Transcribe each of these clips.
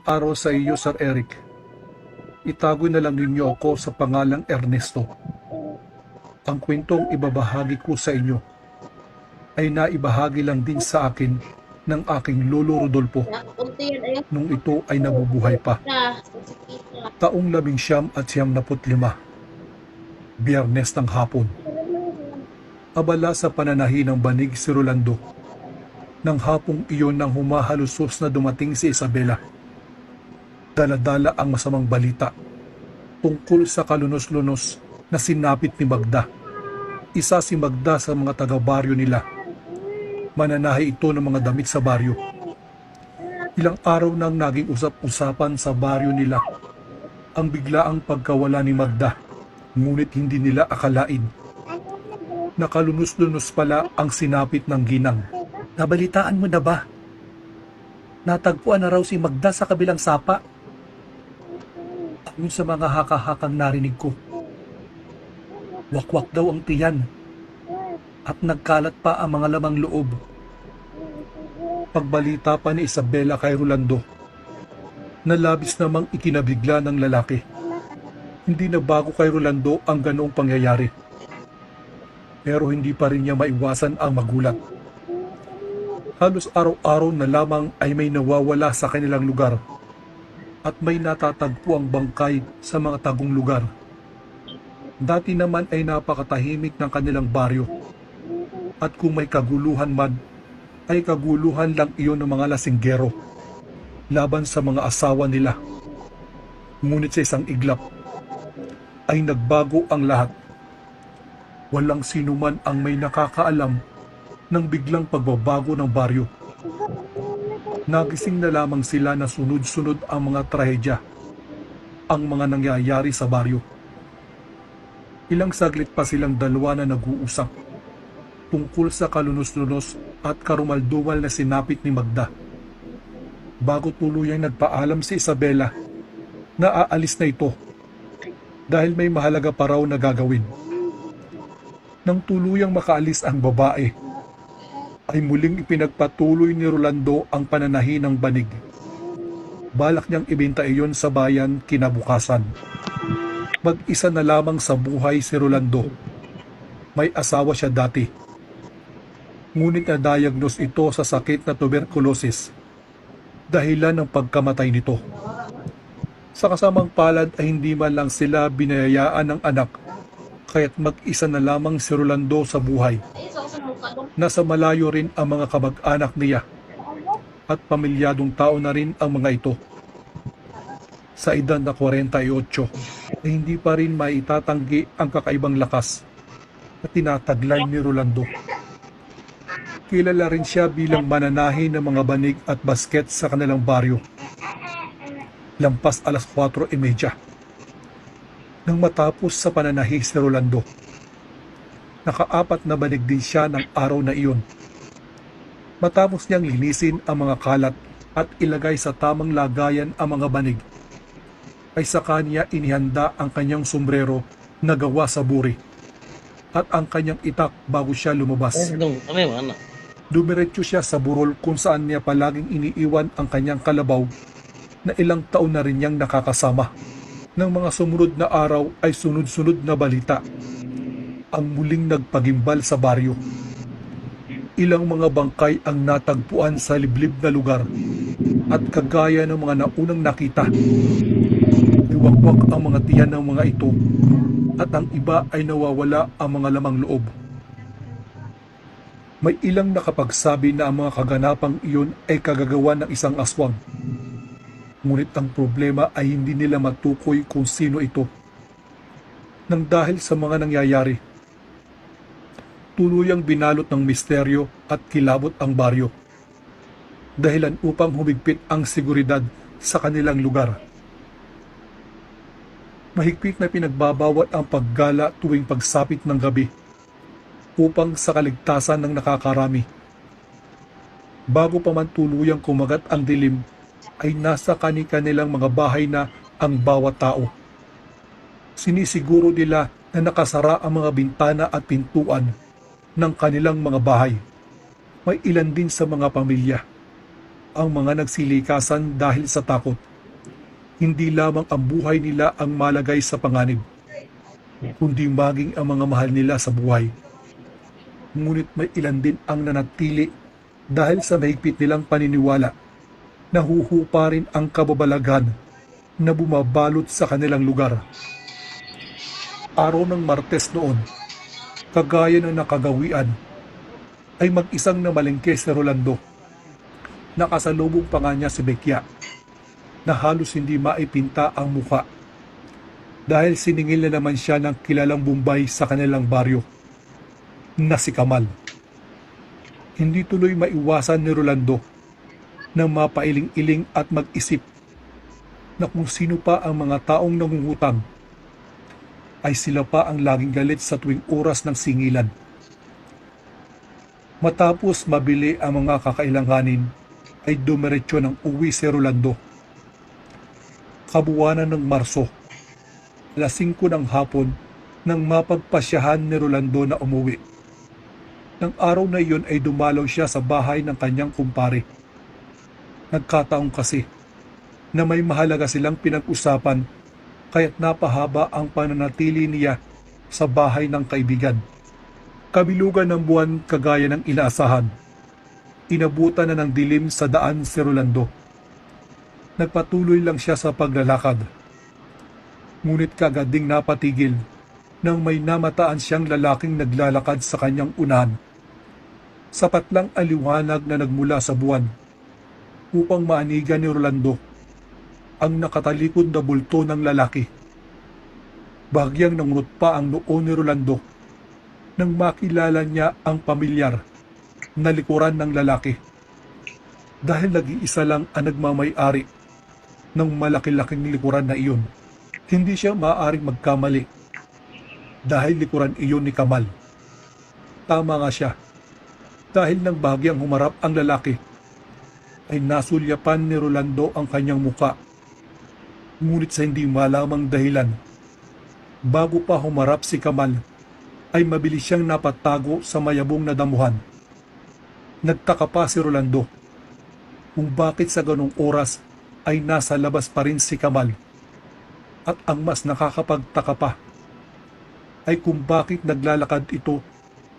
araw sa iyo, Sir Eric. Itago na lang ninyo ako sa pangalang Ernesto. Ang kwentong ibabahagi ko sa inyo ay naibahagi lang din sa akin ng aking lolo Rodolfo nung ito ay nabubuhay pa. Taong 1995, Biyernes ng hapon. Abala sa pananahi ng banig si Rolando. Nang hapong iyon nang humahalusos na dumating si Isabela. Dala-dala ang masamang balita tungkol sa kalunos-lunos na sinapit ni Magda. Isa si Magda sa mga taga-baryo nila. Mananahi ito ng mga damit sa baryo. Ilang araw nang naging usap-usapan sa baryo nila ang biglaang pagkawala ni Magda, ngunit hindi nila akalain. Nakalunos-lunos pala ang sinapit ng ginang. Nabalitaan mo na ba? Natagpuan na raw si Magda sa kabilang sapa. Ayon sa mga haka-hakang narinig ko. Wakwak daw ang tiyan at nagkalat pa ang mga lamang loob. Pagbalita pa ni Isabela kay Rolando, nalabis namang ikinabigla ng lalaki. Hindi na bago kay Rolando ang ganoong pangyayari. Pero hindi pa rin niya maiwasan ang magulat. Halos araw-araw na lamang ay may nawawala sa kanilang lugar at may natatagpo ang bangkay sa mga tagong lugar. Dati naman ay napakatahimik ng kanilang baryo at kung may kaguluhan man, ay kaguluhan lang iyon ng mga lasinggero laban sa mga asawa nila. Ngunit sa isang iglap ay nagbago ang lahat. Walang sino man ang may nakakaalam ng biglang pagbabago ng baryo. Nagising na lamang sila na sunod-sunod ang mga trahedya, ang mga nangyayari sa baryo. Ilang saglit pa silang dalawa na nag-uusap tungkol sa kalunos-lunos at karumaldumal na sinapit ni Magda. Bago tuluyang nagpaalam si Isabela na aalis na ito dahil may mahalaga pa raw na gagawin. Nang tuluyang makaalis ang babae, ay muling ipinagpatuloy ni Rolando ang pananahi ng banig. Balak niyang ibenta iyon sa bayan kinabukasan. Mag-isa na lamang sa buhay si Rolando. May asawa siya dati. Ngunit na-diagnose ito sa sakit na tuberculosis, dahilan ng pagkamatay nito. Sa kasamang palad ay hindi man lang sila binayayaan ng anak, kaya't mag-isa na lamang si Rolando sa buhay. Nasa malayo rin ang mga kamag-anak niya at pamilyadong tao na rin ang mga ito. Sa edad na 48 ay hindi pa rin maitatanggi ang kakaibang lakas na tinataglay ni Rolando. Kilala rin siya bilang mananahi ng mga banig at basket sa kanilang baryo. Lampas 4:30 nang matapos sa pananahi si Rolando. Nakaapat na banig din siya ng araw na iyon. Matapos niyang linisin ang mga kalat at ilagay sa tamang lagayan ang mga banig, ay saka niya inihanda ang kanyang sombrero na gawa sa buri at ang kanyang itak bago siya lumabas. Dumiretso siya sa burol kung saan niya palaging iniiwan ang kanyang kalabaw na ilang taon na rin niyang nakakasama. Nang mga sumunod na araw ay sunod-sunod na balita ang muling nagpagimbal sa baryo. Ilang mga bangkay ang natagpuan sa liblib na lugar at kagaya ng mga naunang nakita, iwakwak ang mga tiyan ng mga ito at ang iba ay nawawala ang mga lamang loob. May ilang nakapagsabi na ang mga kaganapang iyon ay kagagawa ng isang aswang. Ngunit ang problema ay hindi nila matukoy kung sino ito. Nang dahil sa mga nangyayari, tuluyang binalot ng misteryo at kilabot ang baryo. Dahilan upang humigpit ang seguridad sa kanilang lugar. Mahigpit na pinagbabawat ang paggala tuwing pagsapit ng gabi upang sa kaligtasan ng nakakarami. Bago pa man tuluyang kumagat ang dilim, ay nasa kani-kanilang mga bahay na ang bawat tao. Sinisiguro nila na nakasara ang mga bintana at pintuan ng kanilang mga bahay. May ilan din sa mga pamilya ang mga nagsilikasan dahil sa takot Hindi lamang ang buhay nila ang malagay sa panganib, kundi maging ang mga mahal nila sa buhay. Ngunit may ilan din ang nanatili dahil sa mahigpit nilang paniniwala. Nahuhupa rin ang kababalaghan na bumabalot sa kanilang lugar. Araw ng Martes noon, kagaya ng nakagawian, ay mag-isang namalengke si Rolando. Nakasalubong pa nga niya si Bekya, na halos hindi maipinta ang muka dahil siningil na naman siya ng kilalang Bombay sa kanilang baryo, na si Kamal. Hindi tuloy maiwasan ni Rolando na mapailing-iling at mag-isip na kung sino pa ang mga taong nangungutang ay sila pa ang laging galit sa tuwing oras ng singilan. Matapos mabili ang mga kakailanganin ay dumiretso ng uwi si Rolando. Kabuwanan ng Marso, 5:00 ng hapon nang mapagpasyahan ni Rolando na umuwi. Nang araw na iyon ay dumalaw siya sa bahay ng kanyang kumpare. Nagkataon kasi na may mahalaga silang pinag-usapan kaya't napahaba ang pananatili niya sa bahay ng kaibigan. Kabilugan ng buwan kagaya ng inaasahan, inabutan na ng dilim sa daan si Rolando. Nagpatuloy lang siya sa paglalakad. Ngunit kaagad ding napatigil nang may namataan siyang lalaking naglalakad sa kanyang unahan. Sapat lang ang liwanag na nagmula sa buwan upang maanigan ni Rolando ang nakatalikod na bulto ng lalaki. Bahagyang nangunot pa ang noo ni Rolando nang makilala niya ang pamilyar na likuran ng lalaki. Dahil nag-iisa lang ang nagmamay-ari ng malaki-laking likuran na iyon, hindi siya maaaring magkamali dahil likuran iyon ni Kamal. Tama nga siya, dahil nang bahagyang humarap ang lalaki ay nasulyapan ni Rolando ang kanyang muka. Ngunit sa hindi malamang dahilan, bago pa humarap si Kamal ay mabilis siyang napatago sa mayabong na damuhan. Nagtaka pa si Rolando kung bakit sa ganong oras ay nasa labas pa rin si Kamal. At ang mas nakakapagtaka pa ay kung bakit naglalakad ito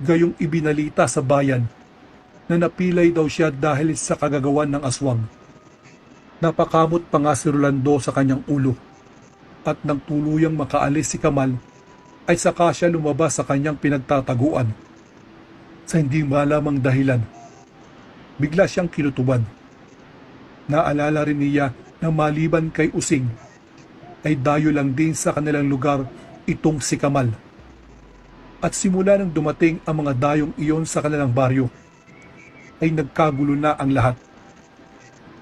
gayong ibinalita sa bayan na napilay daw siya dahil sa kagagawan ng aswang. Napakamot pa nga si Rolando sa kanyang ulo at nang tuluyang makaalis si Kamal ay saka siya lumabas sa kanyang pinagtataguan. Sa hindi malamang dahilan, bigla siyang kinutuban. Naalala rin niya na maliban kay Using ay dayo lang din sa kanilang lugar itong si Kamal. At simula nang dumating ang mga dayong iyon sa kanilang baryo, ay nagkagulo na ang lahat.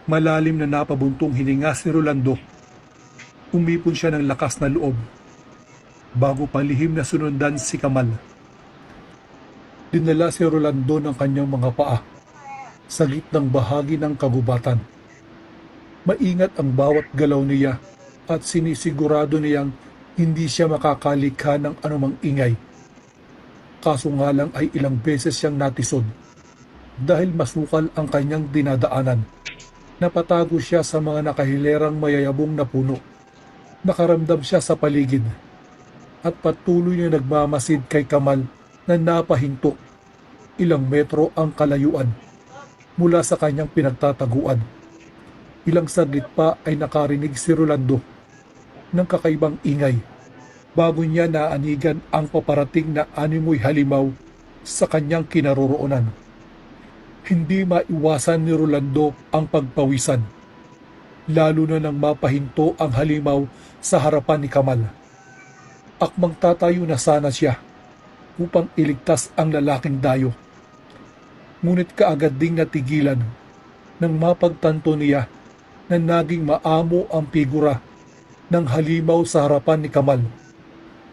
Malalim na napabuntong hininga si Rolando. Umipon siya ng lakas na loob bago palihim na sunundan si Kamal. Dinala si Rolando ng kanyang mga paa sa gitnang bahagi ng kagubatan. Maingat ang bawat galaw niya at sinisigurado niyang hindi siya makakalikha ng anumang ingay. Kaso nga lang ay ilang beses siyang natisod dahil masukal ang kanyang dinadaanan. Napatago siya sa mga nakahilerang mayayabong na puno. Nakaramdam siya sa paligid at patuloy na nagmamasid kay Kamal na napahinto. Ilang metro ang kalayuan mula sa kanyang pinagtataguan. Ilang saglit pa ay nakarinig si Rolando ng kakaibang ingay bago niya naanigan ang paparating na animoy halimaw sa kanyang kinaroroonan. Hindi maiwasan ni Rolando ang pagpawisan, lalo na nang mapahinto ang halimaw sa harapan ni Kamal. Akmang tatayo na sana siya upang iligtas ang lalaking dayo. Ngunit kaagad ding natigilan nang mapagtanto niya na naging maamo ang figura ng halimaw sa harapan ni Kamal.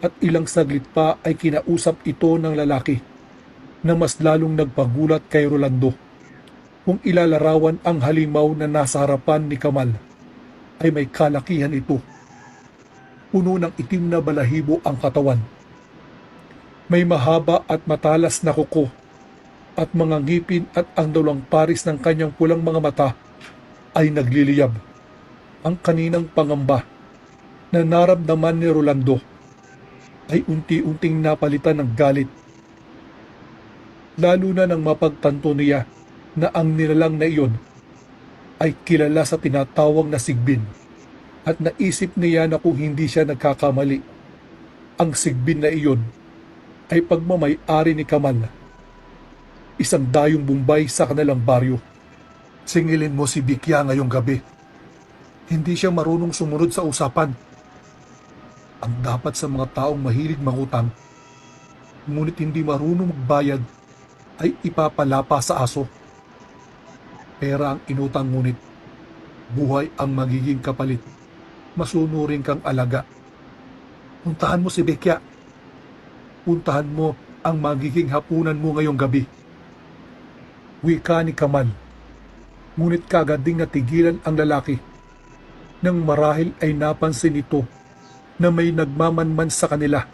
At ilang saglit pa ay kinausap ito ng lalaki na mas lalong nagpagulat kay Rolando. Kung ilalarawan ang halimaw na nasa harapan ni Kamal, ay may kalakihan ito. Puno ng itim na balahibo ang katawan. May mahaba at matalas na kuko at mga ngipin at ang dalawang paris ng kanyang pulang mga mata ay nagliliyab. Ang kaninang pangamba na naramdaman ni Rolando ay unti-unting napalitan ng galit, lalo na nang mapagtanto niya na ang nilalang na iyon ay kilala sa tinatawag na Sigbin, at naisip niya na kung hindi siya nagkakamali, ang Sigbin na iyon ay pagmamay-ari ni Kamal, isang dayong Bombay sa kanilang baryo. Singilin mo si Bikya ngayong gabi. Hindi siya marunong sumunod sa usapan. Ang dapat sa mga taong mahilig mangutang, ngunit hindi marunong magbayad, ay ipapalapa sa aso. Pera ang inutang, ngunit buhay ang magiging kapalit. Masunurin kang alaga. Puntahan mo si Bikya. Puntahan mo ang magiging hapunan mo ngayong gabi. Wika ni Kamal. Ngunit kaagad ding natigilan ang lalaki nang marahil ay napansin ito na may nagmamanman sa kanila.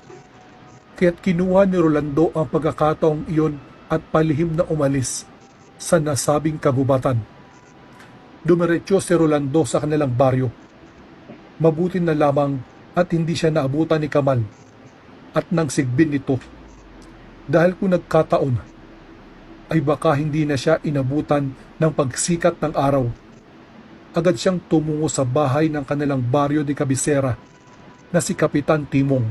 Kaya't kinuha ni Rolando ang pagkakataong iyon at palihim na umalis sa nasabing kagubatan. Dumiretso si Rolando sa kanilang baryo. Mabuti na lamang at hindi siya naabutan ni Kamal at ng Sigbin nito, dahil kung nagkataon ay baka hindi na siya inabutan ng pagsikat ng araw. Agad siyang tumungo sa bahay ng kanilang baryo de Cabecera na si Kapitan Timong,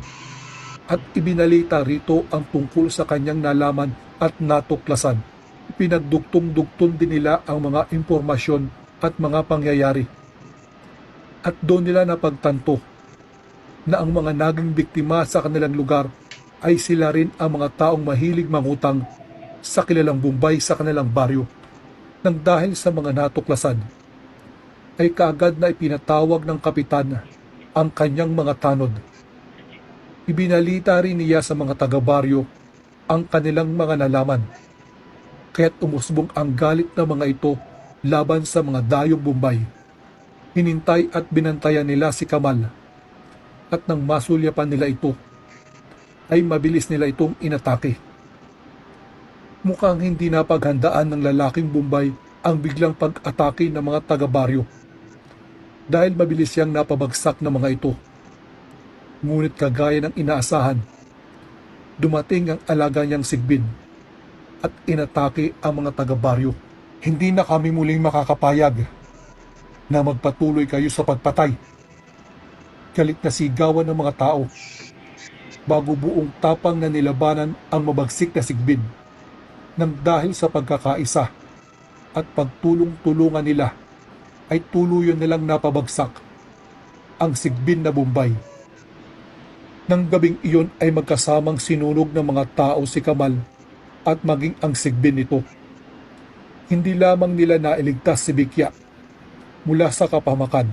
at ibinalita rito ang tungkol sa kanyang nalaman at natuklasan. Pinagdugtong-dugtong din nila ang mga impormasyon at mga pangyayari. At doon nila napagtanto na ang mga naging biktima sa kanilang lugar ay sila rin ang mga taong mahilig mangutang sa kilalang Bombay sa kanilang baryo. Nang dahil sa mga natuklasan, ay kaagad na ipinatawag ng kapitan ang kanyang mga tanod. Ibinalita rin niya sa mga taga-baryo ang kanilang mga nalaman. Kaya't umusbong ang galit ng mga ito laban sa mga dayong Bombay. Hinintay at binantayan nila si Kamal, at nang masulyapan nila ito, ay mabilis nila itong inatake. Mukhang hindi napaghandaan ng lalaking Bombay ang biglang pag-atake ng mga taga-baryo, dahil mabilis siyang napabagsak ng mga ito. Ngunit kagaya ng inaasahan, dumating ang alaga niyang Sigbin at inatake ang mga taga-baryo. Hindi na kami muling makakapayag na magpatuloy kayo sa pagpatay. Galit na sigawan ng mga tao bago buong tapang na nilabanan ang mabagsik na Sigbin. Nang dahil sa pagkakaisa at pagtulong-tulungan nila, ay tuluyan nilang napabagsak ang Sigbin na Bombay. Nang gabing iyon ay magkasamang sinunog ng mga tao si Kamal at maging ang Sigbin nito. Hindi lamang nila nailigtas si Bikya mula sa kapahamakan,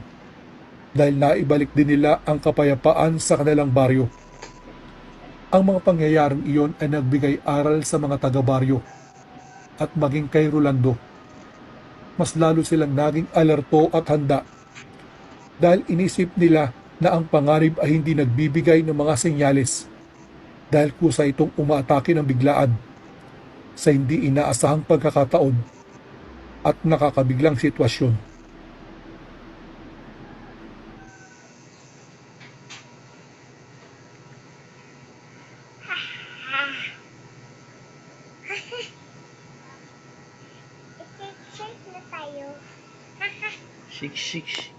dahil naibalik din nila ang kapayapaan sa kanilang baryo. Ang mga pangyayaring iyon ay nagbigay aral sa mga taga-baryo at maging kay Rolando. Mas lalo silang naging alerto at handa, dahil inisip nila na ang panganib ay hindi nagbibigay ng mga senyales, dahil kusa itong umaatake ng biglaan sa hindi inaasahang pagkakataon at nakakabiglang sitwasyon. Iti-check na tayo. Six.